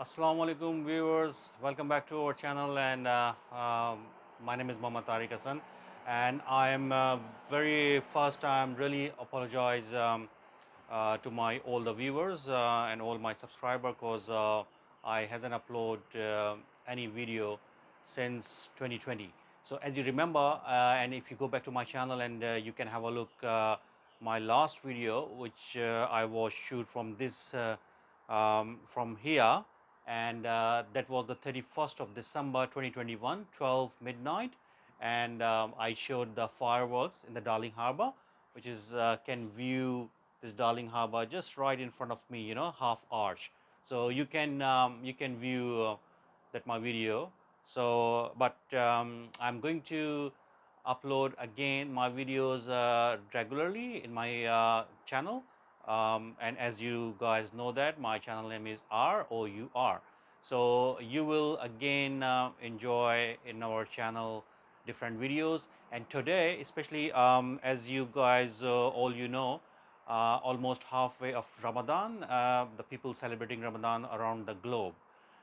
Assalamu alaikum viewers, welcome back to our channel and my name is Mohammad Tariq Hassan and I am very first time really apologize to my all the viewers and all my subscribers because I hasn't upload any video since 2020. So as you remember and if you go back to my channel and you can have a look my last video which I was shoot from this from here and that was the 31st of December 2021, 12 midnight, and I showed the fireworks in the Darling Harbour, which is can view this Darling Harbour just right in front of me, you know, half arch. So you can view that my video. So, but I'm going to upload again my videos regularly in my channel. And as you guys know that my channel name is ROUR. So you will again enjoy in our channel different videos. And today, especially as you guys all you know, almost halfway of Ramadan, the people celebrating Ramadan around the globe.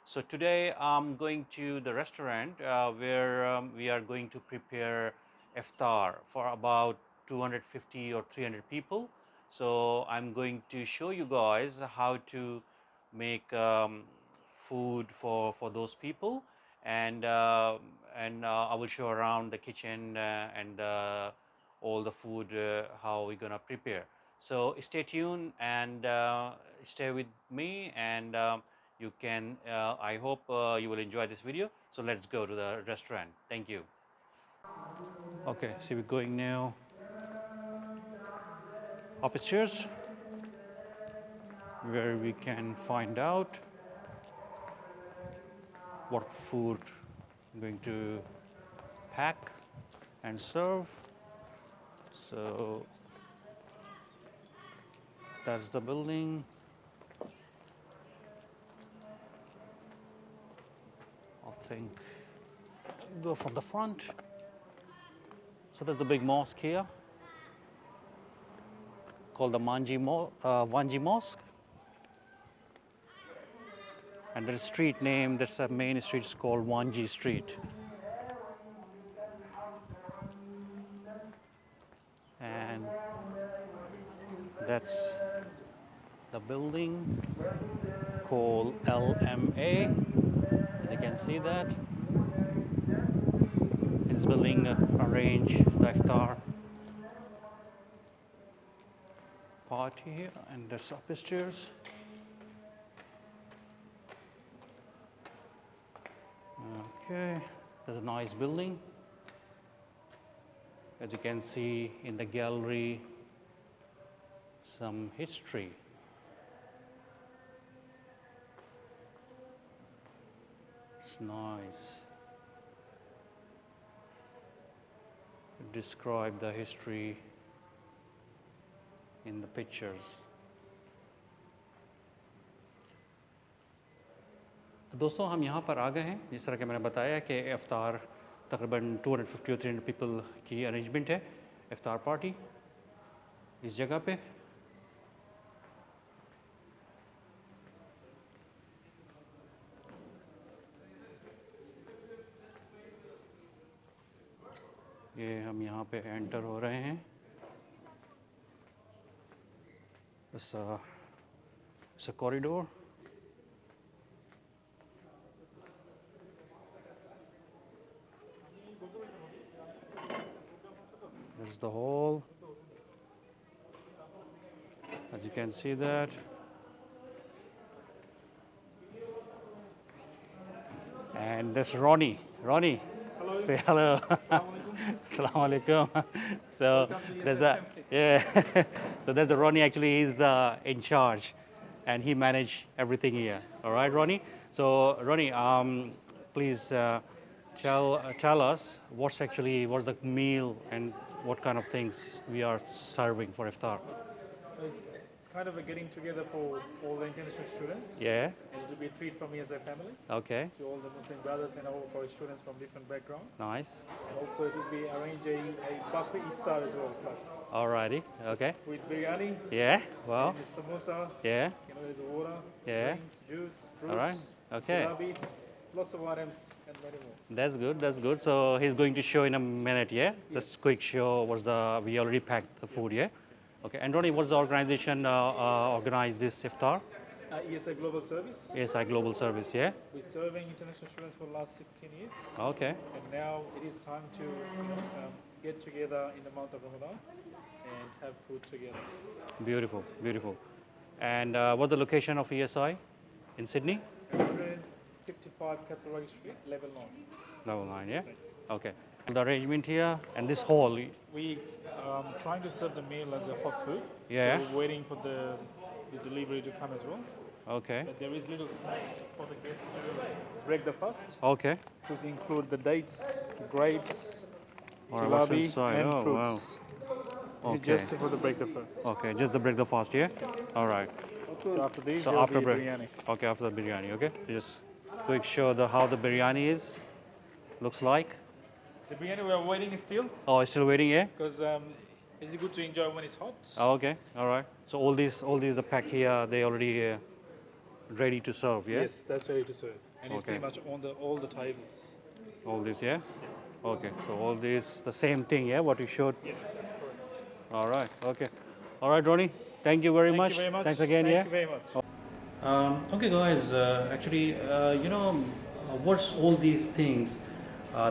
So today I'm going to the restaurant where we are going to prepare iftar for about 250 or 300 people. So I'm going to show you guys how to make food for those people, and I will show around the kitchen and all the food how we're gonna prepare. So stay tuned and stay with me, and you can. I hope you will enjoy this video. So let's go to the restaurant. Thank you. Okay, so we're going now upstairs where we can find out what food I'm going to pack and serve. So that's the building. I think go from the front. So there's a big mosque here called the Wanji Mosque. And there's a street name, there's a main street is called Wanji Street. And that's the building called LMA, as you can see that. This building arranged the iftar party here, and there's upstairs. Okay, there's a nice building. As you can see in the gallery, some history. It's nice. Describe the history in the pictures. तो दोस्तों हम यहाँ पर आ गए हैं, जिस तरह कि मैंने बताया कि इफ्तार तकरीबन 250 और 300 पीपल की अरेंजमेंट है इफ्तार पार्टी इस जगह पे। ये हम यहाँ पे एंटर हो रहे हैं। It's a corridor. There's the hall. As you can see that. And that's Ronnie. Ronnie, hello. say hello. Assalamu alaikum. So there's a so there's a Ronnie. Actually, he's in charge, and he manage everything here. All right, Ronnie. So Ronnie, please tell us what's the meal and what kind of things we are serving for iftar. It's kind of a getting together for all the international students, Yeah. and it will be a treat from me as a family Okay. to all the Muslim brothers and all of our students from different backgrounds. Nice. And also, it will be arrange a buffet iftar as well, plus Alrighty. Okay. with biryani Yeah. Well. and samosa. Yeah. There's water, Yeah. drinks, juice, All right. fruits, Okay. jalebi, lots of items, and many more. That's good. That's good. So he's going to show in a minute. Yeah. Just quick show. We already packed the food. Yeah. Okay. And Ronnie, what's the organization organized this iftar? ESI Global Service. ASI Global Service. Yeah. We're serving international students for the last 16 years. Okay. And now it is time to get together in the month of Ramadan and have food together. Beautiful. Beautiful. And what's the location of ESI in Sydney? 155 Castlereagh Street, level 9. Level 9. Yeah. Okay. The arrangement here and this hall. We trying to serve the meal as a hot food. Yeah. So we're waiting for the delivery to come as well. Okay. But there is little snacks for the guests to break the fast, Okay. which include the dates, grapes, All right, what's jalebi, inside? and Oh, fruits. wow. This is Okay. just for the break the fast. Okay. Just the break the fast. Yeah. All right. So after these, So there will after be break. biryani. Okay. After the biryani. Okay. Just quick show how the biryani is. Looks like. The biryani we are waiting still Oh, it's still waiting. Yeah. because it's good to enjoy when it's hot. Oh, okay. All right. So all these the pack here they already ready to serve. Yeah. Yes, that's ready to serve, and it's Okay. pretty much on all the tables. All this. Yeah. Okay. So all this the same thing. Yeah. What you showed. Yes, that's correct. All right. Okay. All right, Ronnie. Thank you very Thank much. you very much. Thanks again. Thank Yeah. you very much. Okay, guys. Actually, what's all these things?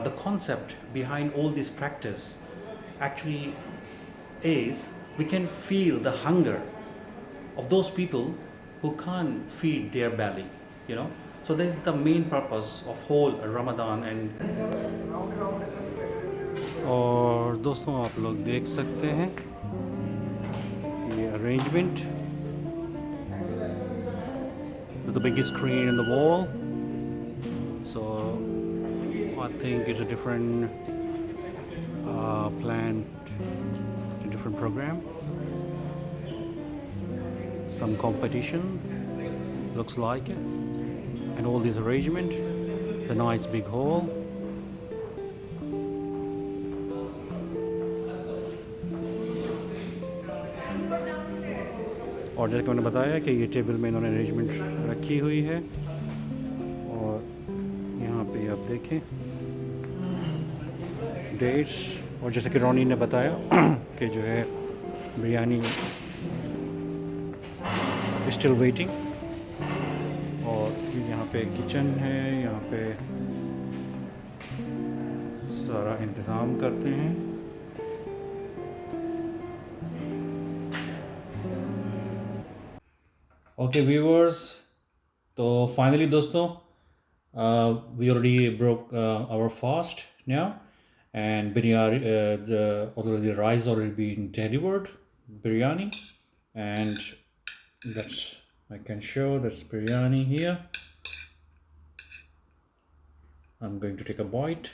The concept behind all this practice actually is we can feel the hunger of those people who can't feed their belly. So this is the main purpose of whole Ramadan and. और दोस्तों आप लोग देख सकते हैं ये arrangement. The biggest screen in the wall, so I think it's a different plan, a different program, some competition looks like it, and all this arrangement, the nice big hall. और जैसे कि मैंने बताया कि ये टेबल में इन्होंने arrangement रखी हुई है और यहाँ पे आप देखें डेट्स और जैसे कि रोनी ने बताया कि जो है बिरयानी स्टिल वेटिंग और यहाँ पे किचन है यहाँ पे सारा इंतज़ाम करते हैं Okay, viewers. So finally, dosto, we already broke our fast now, and biryani, the rice already been delivered, biryani, and I can show that's biryani here. I'm going to take a bite.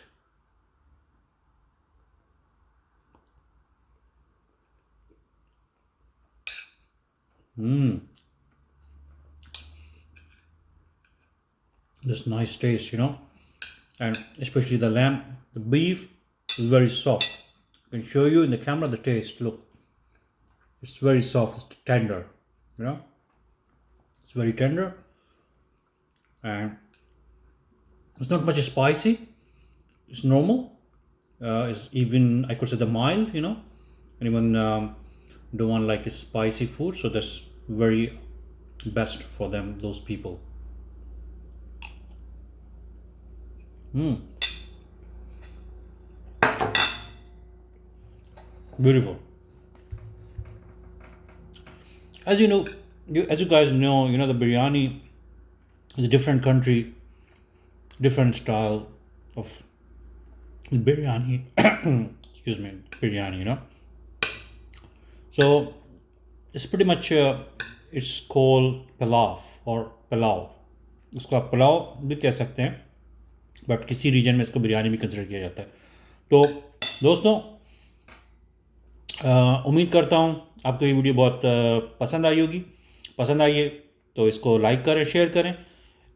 This nice taste, and especially the lamb, the beef is very soft. I can show you in the camera the taste. Look, it's very soft, it's tender, it's very tender, and it's not much spicy. It's normal. It's even, I could say, the mild. Anyone don't want like this spicy food, so that's very best for them, those people. Beautiful. As you know, as you guys know, the biryani is a different country, different style of biryani. Excuse me, biryani. So it's pretty much it's called pilaf or pulao. उसको आप पुलाव भी कह सकते हैं, but किसी reason में इसको बिरयानी भी कंसिडर किया जाता है. तो दोस्तों उम्मीद करता हूँ आपको ये वीडियो बहुत पसंद आई होगी। पसंद आई है तो इसको लाइक करें, शेयर करें,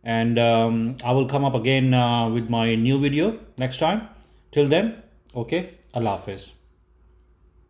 and I will come up again with my new video next time. Till then, okay, अल्लाह हाफिज़।